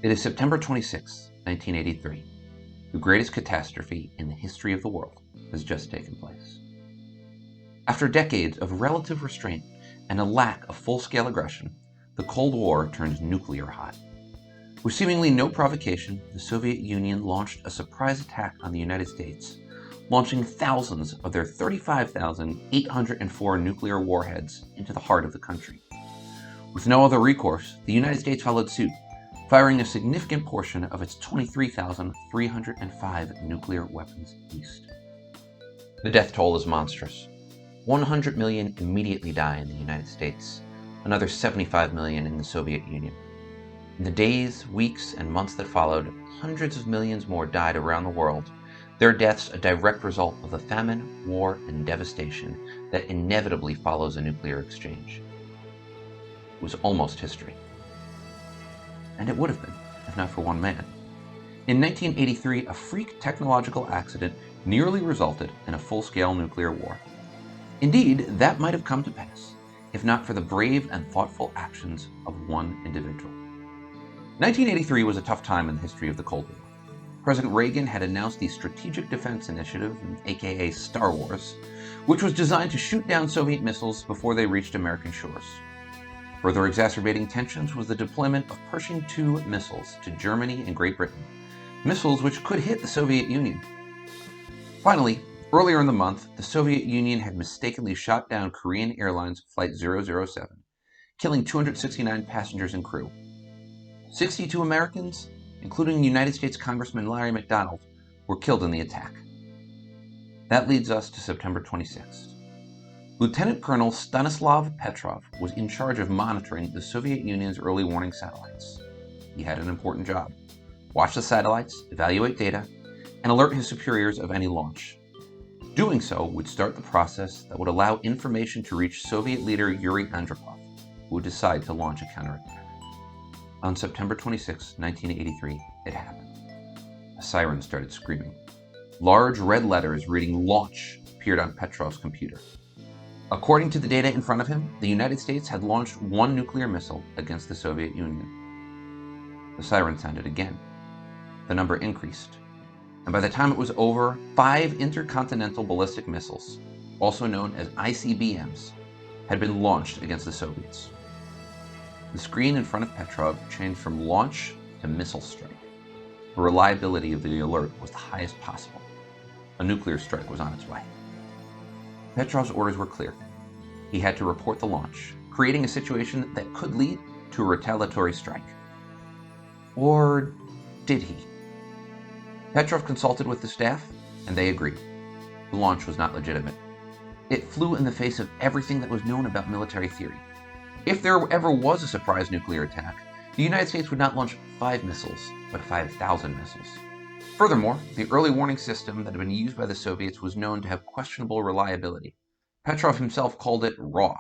It is September 26, 1983. The greatest catastrophe in the history of the world has just taken place. After decades of relative restraint and a lack of full-scale aggression, the Cold War turned nuclear hot. With seemingly no provocation, the Soviet Union launched a surprise attack on the United States, launching thousands of their 35,804 nuclear warheads into the heart of the country. With no other recourse, the United States followed suit, firing a significant portion of its 23,305 nuclear weapons east. The death toll is monstrous. 100 million immediately die in the United States, another 75 million in the Soviet Union. In the days, weeks, and months that followed, hundreds of millions more died around the world, their deaths a direct result of the famine, war, and devastation that inevitably follows a nuclear exchange. It was almost history. And it would have been, if not for one man. In 1983, a freak technological accident nearly resulted in a full-scale nuclear war. Indeed, that might have come to pass, if not for the brave and thoughtful actions of one individual. 1983 was a tough time in the history of the Cold War. President Reagan had announced the Strategic Defense Initiative, aka Star Wars, which was designed to shoot down Soviet missiles before they reached American shores. Further exacerbating tensions was the deployment of Pershing II missiles to Germany and Great Britain, missiles which could hit the Soviet Union. Finally, earlier in the month, the Soviet Union had mistakenly shot down Korean Airlines Flight 007, killing 269 passengers and crew. 62 Americans, including United States Congressman Larry McDonald, were killed in the attack. That leads us to September 26th. Lieutenant Colonel Stanislav Petrov was in charge of monitoring the Soviet Union's early warning satellites. He had an important job: watch the satellites, evaluate data, and alert his superiors of any launch. Doing so would start the process that would allow information to reach Soviet leader Yuri Andropov, who would decide to launch a counterattack. On September 26, 1983, it happened. A siren started screaming. Large red letters reading "Launch" appeared on Petrov's computer. According to the data in front of him, the United States had launched one nuclear missile against the Soviet Union. The siren sounded again. The number increased, and by the time it was over, 5 intercontinental ballistic missiles, also known as ICBMs, had been launched against the Soviets. The screen in front of Petrov changed from launch to missile strike. The reliability of the alert was the highest possible. A nuclear strike was on its way. Petrov's orders were clear. He had to report the launch, creating a situation that could lead to a retaliatory strike. Or did he? Petrov consulted with the staff, and they agreed. The launch was not legitimate. It flew in the face of everything that was known about military theory. If there ever was a surprise nuclear attack, the United States would not launch 5 missiles, but 5,000 missiles. Furthermore, the early warning system that had been used by the Soviets was known to have questionable reliability. Petrov himself called it raw.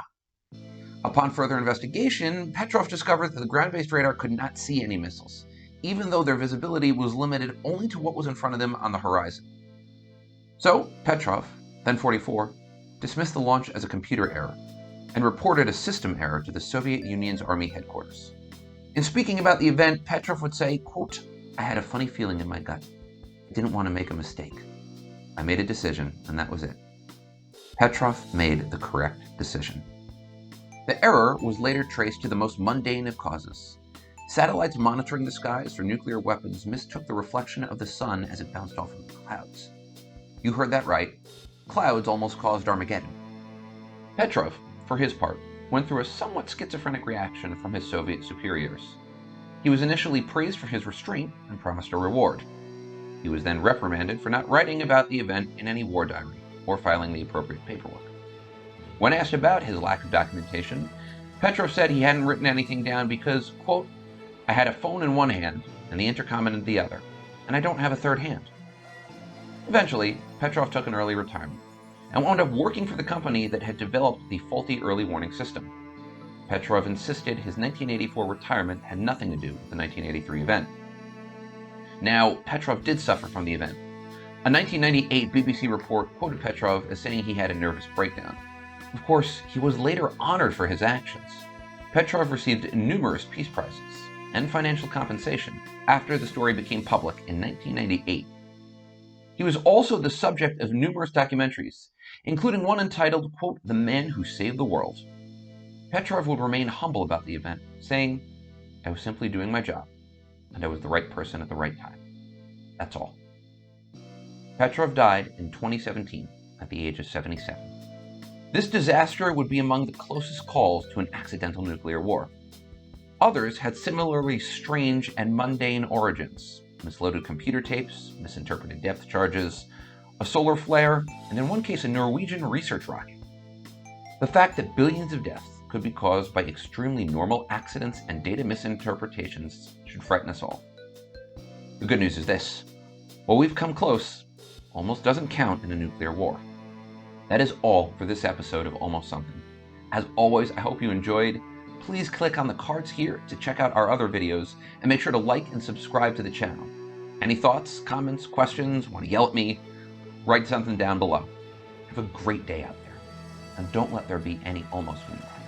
Upon further investigation, Petrov discovered that the ground-based radar could not see any missiles, even though their visibility was limited only to what was in front of them on the horizon. So, Petrov, then 44, dismissed the launch as a computer error, and reported a system error to the Soviet Union's Army headquarters. In speaking about the event, Petrov would say, quote, "I had a funny feeling in my gut. I didn't want to make a mistake. I made a decision, and that was it." Petrov made the correct decision. The error was later traced to the most mundane of causes. Satellites monitoring the skies for nuclear weapons mistook the reflection of the sun as it bounced off of the clouds. You heard that right. Clouds almost caused Armageddon. Petrov, for his part, went through a somewhat schizophrenic reaction from his Soviet superiors. He was initially praised for his restraint and promised a reward. He was then reprimanded for not writing about the event in any war diary or filing the appropriate paperwork. When asked about his lack of documentation, Petrov said he hadn't written anything down because, quote, "I had a phone in one hand and the intercom in the other, and I don't have a third hand." Eventually, Petrov took an early retirement and wound up working for the company that had developed the faulty early warning system. Petrov insisted his 1984 retirement had nothing to do with the 1983 event. Now, Petrov did suffer from the event. A 1998 BBC report quoted Petrov as saying he had a nervous breakdown. Of course, he was later honored for his actions. Petrov received numerous peace prizes, and financial compensation after the story became public in 1998. He was also the subject of numerous documentaries, including one entitled, quote, "The Man Who Saved the World." Petrov would remain humble about the event, saying, "I was simply doing my job, and I was the right person at the right time. That's all." Petrov died in 2017 at the age of 77. This disaster would be among the closest calls to an accidental nuclear war. Others had similarly strange and mundane origins: misloaded computer tapes, misinterpreted depth charges, a solar flare, and in one case a Norwegian research rocket. The fact that billions of deaths could be caused by extremely normal accidents and data misinterpretations should frighten us all. The good news is this: while we've come close, almost doesn't count in a nuclear war. That is all for this episode of Almost Something. As always, I hope you enjoyed. Please click on the cards here to check out our other videos, and make sure to like and subscribe to the channel. Any thoughts, comments, questions, want to yell at me? Write something down below. Have a great day out there, and don't let there be any almost in your life.